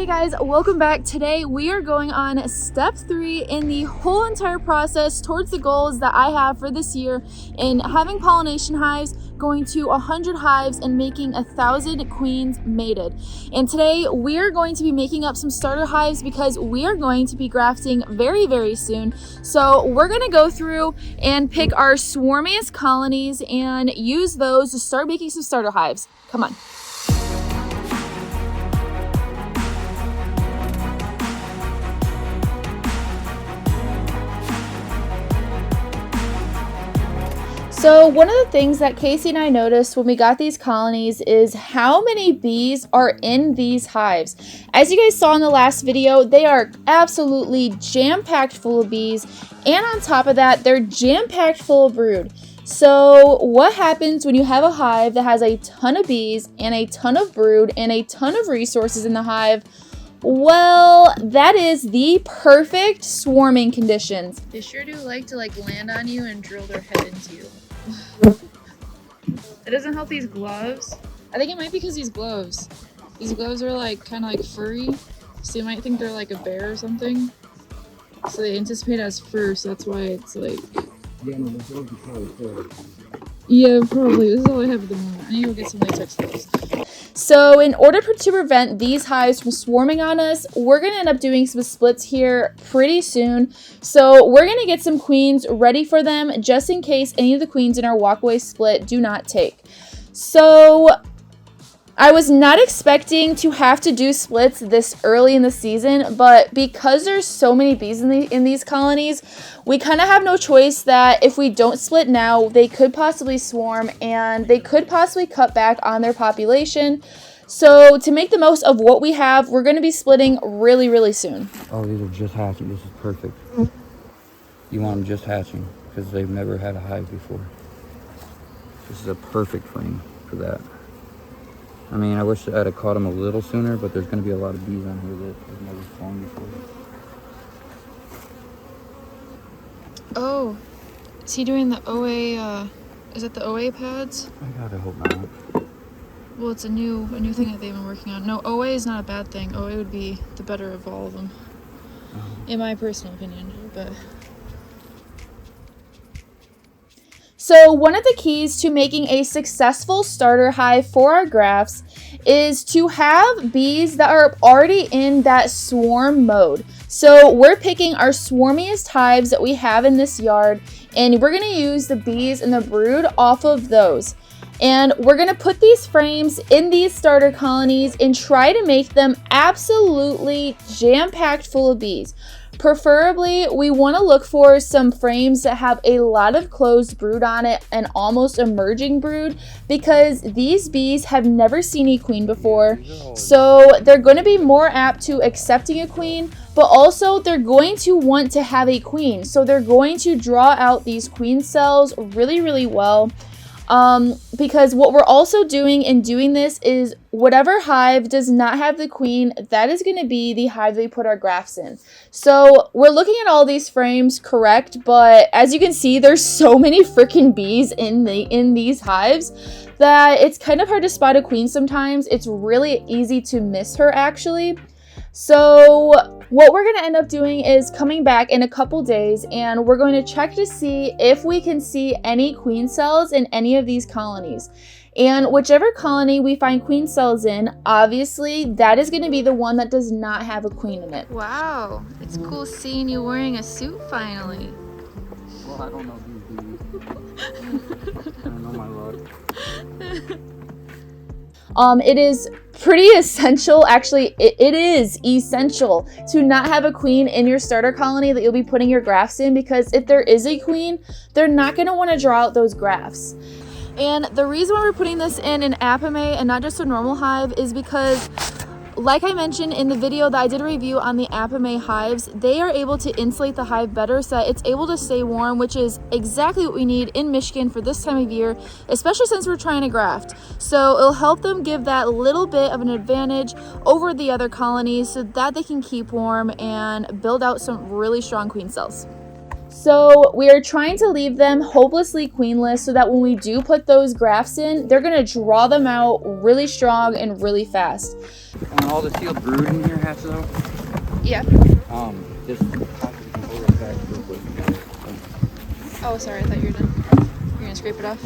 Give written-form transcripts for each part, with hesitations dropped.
Hey guys, welcome back. Today we are going on step 3 in the whole entire process towards the goals that I have for this year in having pollination hives, going to 100 hives and making 1,000 queens mated. And today we are going to be making up some starter hives because we are going to be grafting very soon. So we're going to go through and pick our swarmiest colonies and use those to start making some starter hives. Come on. So one of the things that Casey and I noticed when we got these colonies is how many bees are in these hives. As you guys saw in the last video, they are absolutely jam-packed full of bees, and on top of that, they're jam-packed full of brood. So what happens when you have a hive that has a ton of bees and a ton of brood and a ton of resources in the hive? Well, that is the perfect swarming conditions. They sure do like to land on you and drill their head into you. It doesn't help these gloves. I think it might be because these gloves are kind of furry, so you might think they're like a bear or something. So they anticipate as fur, so that's why it's like. Yeah, probably. This is all I have at the moment. I need to go get some latex gloves. So in order to prevent these hives from swarming on us, we're going to end up doing some splits here pretty soon. So we're going to get some queens ready for them just in case any of the queens in our walkaway split do not take. So I was not expecting to have to do splits this early in the season, but because there's so many bees in these colonies, we kind of have no choice that if we don't split now, they could possibly swarm and they could possibly cut back on their population. So to make the most of what we have, we're going to be splitting really soon. Oh, these are just hatching. This is perfect. You want them just hatching because they've never had a hive before. This is a perfect frame for that. I mean, I wish I'd have caught them a little sooner, but there's going to be a lot of bees on here that have never swarmed before. Oh, is he doing the OA, is it the OA pads? I gotta hope not. Well, it's a new thing that they've been working on. No, OA is not a bad thing. OA would be the better of all of them, in my personal opinion, but... So one of the keys to making a successful starter hive for our grafts is to have bees that are already in that swarm mode. So we're picking our swarmiest hives that we have in this yard, and we're going to use the bees and the brood off of those. And we're going to put these frames in these starter colonies and try to make them absolutely jam-packed full of bees. Preferably, we want to look for some frames that have a lot of closed brood on it and almost emerging brood, because these bees have never seen a queen before. So they're going to be more apt to accepting a queen, but also they're going to want to have a queen. So they're going to draw out these queen cells really well. Because what we're also doing in doing this is whatever hive does not have the queen, that is going to be the hive we put our grafts in. So we're looking at all these frames correct, but as you can see, there's so many freaking bees in these hives that it's kind of hard to spot a queen sometimes. It's really easy to miss her actually. So what we're going to end up doing is coming back in a couple days and we're going to check to see if we can see any queen cells in any of these colonies. And whichever colony we find queen cells in, obviously that is going to be the one that does not have a queen in it. Wow, it's cool seeing you wearing a suit finally. Well, I don't know these bees. I don't know my luck. It is pretty essential, actually it is essential to not have a queen in your starter colony that you'll be putting your grafts in, because if there is a queen, they're not going to want to draw out those grafts. And the reason why we're putting this in an apame and not just a normal hive is because, like I mentioned in the video that I did a review on the apame hives, they are able to insulate the hive better so that it's able to stay warm, which is exactly what we need in Michigan for this time of year, especially since we're trying to graft. So it'll help them give that little bit of an advantage over the other colonies so that they can keep warm and build out some really strong queen cells. So we are trying to leave them hopelessly queenless so that when we do put those grafts in, they're going to draw them out really strong and really fast. When all the sealed brood in here hatches out, Yeah. just possibly pull it back real quick. Oh, sorry. I thought you were done. You're gonna scrape it off.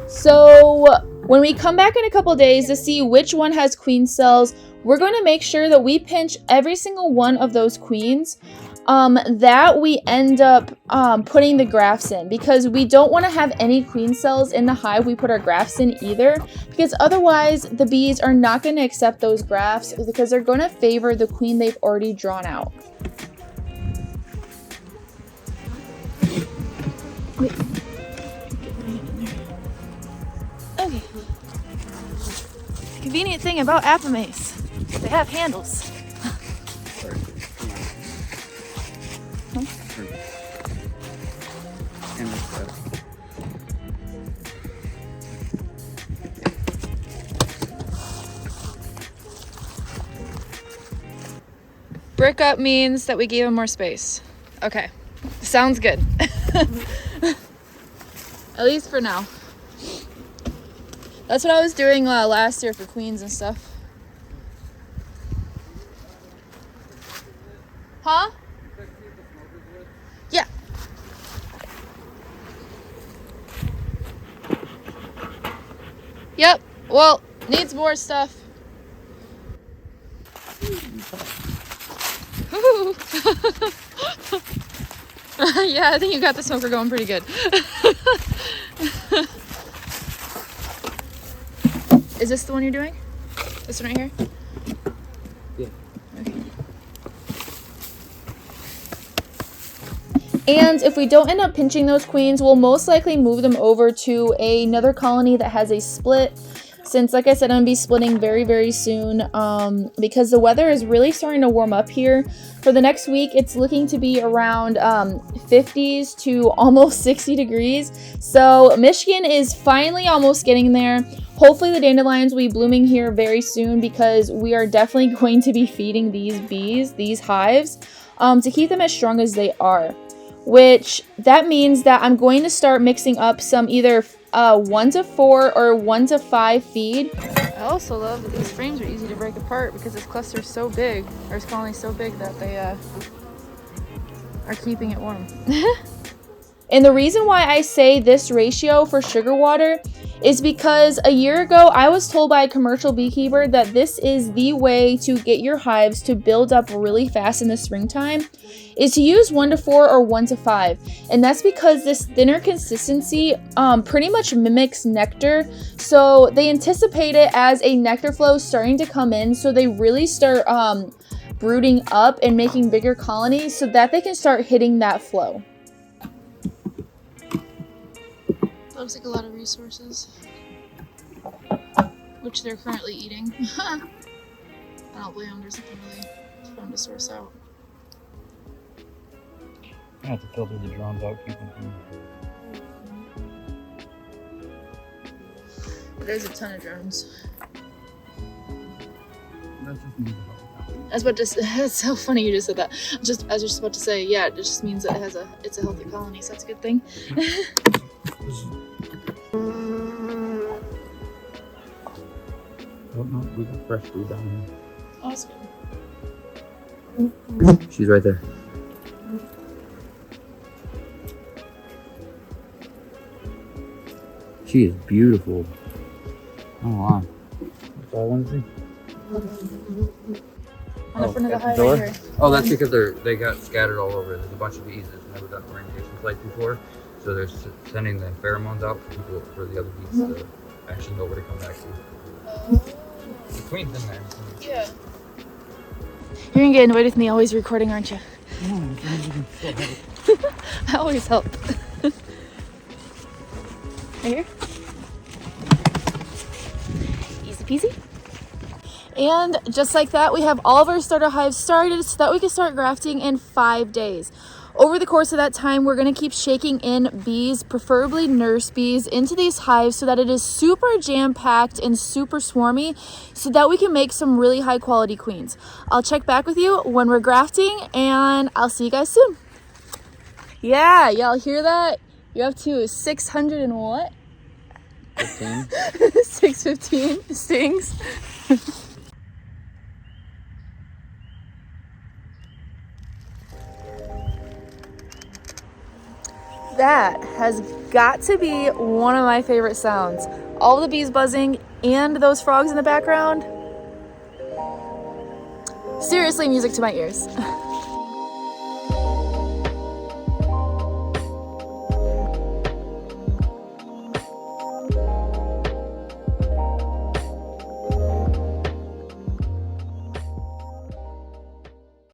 So when we come back in a couple days to see which one has queen cells, we're going to make sure that we pinch every single one of those queens that we end up putting the grafts in, because we don't want to have any queen cells in the hive we put our grafts in either, because otherwise the bees are not going to accept those grafts because they're going to favor the queen they've already drawn out. Okay. Convenient thing about Apamace, they have handles. Brick up means that we gave him more space. Okay. Sounds good. At least for now. That's what I was doing last year for queens and stuff. Huh? Yeah. Yep. Well, needs more stuff. Yeah, I think you got the smoker going pretty good. Is this the one you're doing? This one right here? Yeah. Okay. And if we don't end up pinching those queens, we'll most likely move them over to another colony that has a split. Since, like I said, I'm going to be splitting very, very soon because the weather is really starting to warm up here. For the next week, it's looking to be around 50s to almost 60 degrees. So Michigan is finally almost getting there. Hopefully the dandelions will be blooming here very soon, because we are definitely going to be feeding these bees, these hives, to keep them as strong as they are. Which that means that I'm going to start mixing up some either 1 to 4 or 1 to 5 feed. I also love that these frames are easy to break apart because this cluster is so big, or this colony is so big that they are keeping it warm. And the reason why I say this ratio for sugar water is because a year ago I was told by a commercial beekeeper that this is the way to get your hives to build up really fast in the springtime, is to use 1 to 4 or 1 to 5. And that's because this thinner consistency pretty much mimics nectar. So they anticipate it as a nectar flow starting to come in, so they really start brooding up and making bigger colonies so that they can start hitting that flow. Looks like a lot of resources, which they're currently eating. I don't blame them. There's something really fun to source out. I have to filter the drones out. Keep them There's a ton of drones. That's just me. That's so funny you just said that. I was just about to say, yeah, it just means that it's a healthy colony, so that's a good thing. Oh, no, we got fresh food down here. Awesome. She's right there. She is beautiful. Oh wow. That's all I want to see. On the front of the at hive door? right here. Oh, that's because they got scattered all over. There's a bunch of bees that's never done orientation flight before, so they're sending the pheromones out for the other bees to actually know where to come back to. The queen's in there. Yeah. You're gonna get annoyed with me always recording, aren't you? No, I always help. Right here. Easy peasy. And just like that, we have all of our starter hives started so that we can start grafting in 5 days. Over the course of that time, we're going to keep shaking in bees, preferably nurse bees, into these hives so that it is super jam-packed and super swarmy so that we can make some really high quality queens. I'll check back with you when we're grafting, and I'll see you guys soon. Yeah, y'all hear that? You're up to 600 and what? 6:15. 6:15 stings. That has got to be one of my favorite sounds. All the bees buzzing and those frogs in the background. Seriously, music to my ears.